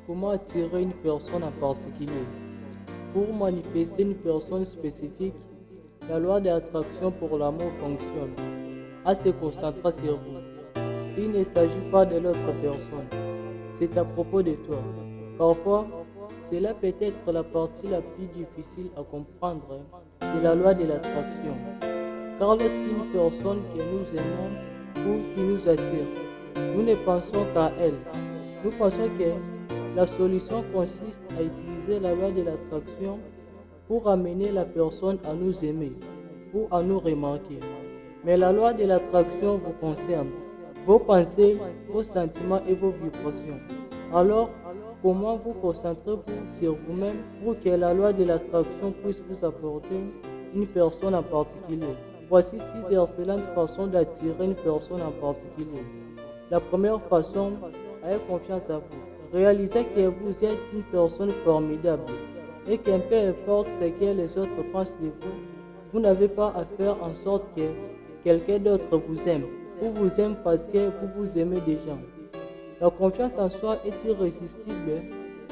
Comment attirer une personne en particulier? Pour manifester une personne spécifique, la loi de l'attraction pour l'amour fonctionne à se concentrer sur vous. Il ne s'agit pas de l'autre personne, c'est à propos de toi. Parfois, cela peut être la partie la plus difficile à comprendre de la loi de l'attraction. Car lorsqu'une personne que nous aimons ou qui nous attire, nous ne pensons qu'à elle. Nous pensons que la solution consiste à utiliser la loi de l'attraction pour amener la personne à nous aimer ou à nous remarquer. Mais la loi de l'attraction vous concerne, vos pensées, vos sentiments et vos vibrations. Alors, comment vous concentrez-vous sur vous-même pour que la loi de l'attraction puisse vous apporter une personne en particulier? Voici 6 excellentes façons d'attirer une personne en particulier. La première façon, ayez confiance à vous. Réalisez que vous êtes une personne formidable et que peu importe ce que les autres pensent de vous, vous n'avez pas à faire en sorte que quelqu'un d'autre vous aime ou vous aime parce que vous vous aimez déjà. La confiance en soi est irrésistible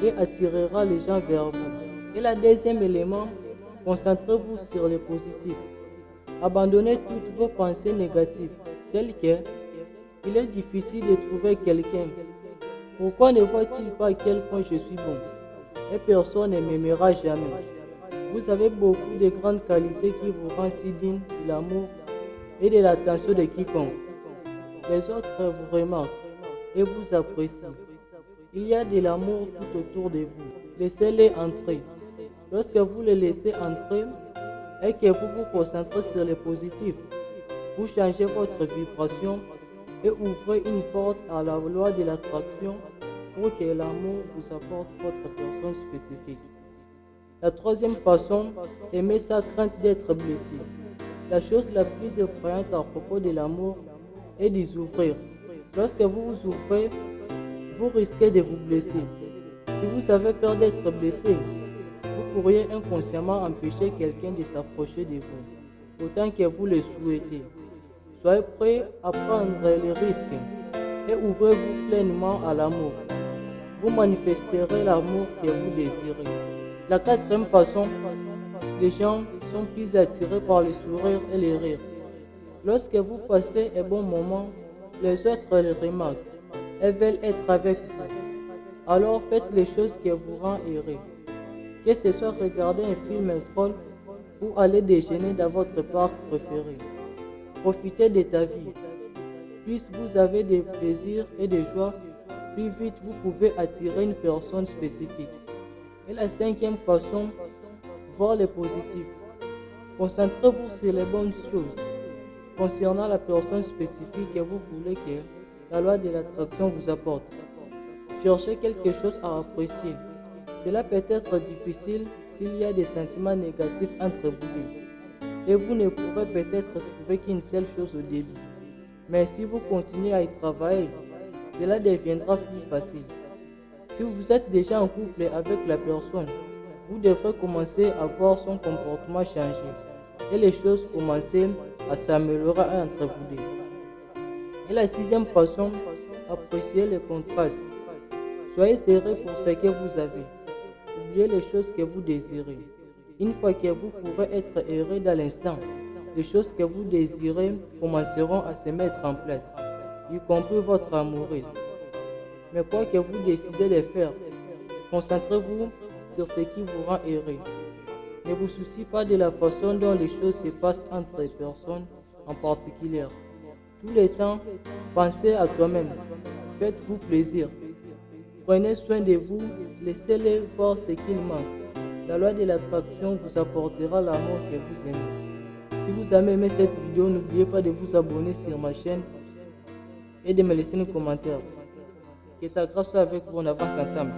et attirera les gens vers vous. Et le deuxième élément, concentrez-vous sur le positif. Abandonnez toutes vos pensées négatives, telles que il est difficile de trouver quelqu'un. Pourquoi ne voit-il pas à quel point je suis bon? Et personne ne m'aimera jamais. Vous avez beaucoup de grandes qualités qui vous rendent si digne de l'amour et de l'attention de quiconque. Les autres vous remarquent et vous apprécient. Il y a de l'amour tout autour de vous. Laissez-les entrer. Lorsque vous les laissez entrer et que vous vous concentrez sur le positif, vous changez votre vibration et ouvrez une porte à la loi de l'attraction pour que l'amour vous apporte votre personne spécifique. La troisième façon, aimer sa crainte d'être blessé. La chose la plus effrayante à propos de l'amour est d'y ouvrir. Lorsque vous vous ouvrez, vous risquez de vous blesser. Si vous avez peur d'être blessé, vous pourriez inconsciemment empêcher quelqu'un de s'approcher de vous, autant que vous le souhaitez. Soyez prêt à prendre les risques et ouvrez-vous pleinement à l'amour. Vous manifesterez l'amour que vous désirez. La quatrième façon, les gens sont plus attirés par les sourires et les rires. Lorsque vous passez un bon moment, les autres les remarquent et veulent être avec vous. Alors faites les choses qui vous rendent heureux. Que ce soit regarder un film drôle ou aller déjeuner dans votre parc préféré. Profitez de ta vie. Plus vous avez de plaisir et de joie, plus vite vous pouvez attirer une personne spécifique. Et la cinquième façon, voir le positif. Concentrez-vous sur les bonnes choses. Concernant la personne spécifique que vous voulez que la loi de l'attraction vous apporte. Cherchez quelque chose à apprécier. Cela peut être difficile s'il y a des sentiments négatifs entre vous deux. Et vous ne pourrez peut-être trouver qu'une seule chose au début. Mais si vous continuez à y travailler, cela deviendra plus facile. Si vous êtes déjà en couple avec la personne, vous devrez commencer à voir son comportement changer et les choses commencer à s'améliorer entre vous deux. Et la sixième façon, appréciez le contraste. Soyez sérieux pour ce que vous avez. Oubliez les choses que vous désirez. Une fois que vous pourrez être heureux dans l'instant, les choses que vous désirez commenceront à se mettre en place, y compris votre amoureuse. Mais quoi que vous décidez de faire, concentrez-vous sur ce qui vous rend heureux. Ne vous souciez pas de la façon dont les choses se passent entre les personnes en particulier. Tout le temps, pensez à toi-même. Faites-vous plaisir. Prenez soin de vous, laissez-les voir ce qu'il manque. La loi de l'attraction vous apportera l'amour que vous aimez. Si vous avez aimé cette vidéo, n'oubliez pas de vous abonner sur ma chaîne et de me laisser un commentaire. Que ta grâce soit avec vous, on avance ensemble.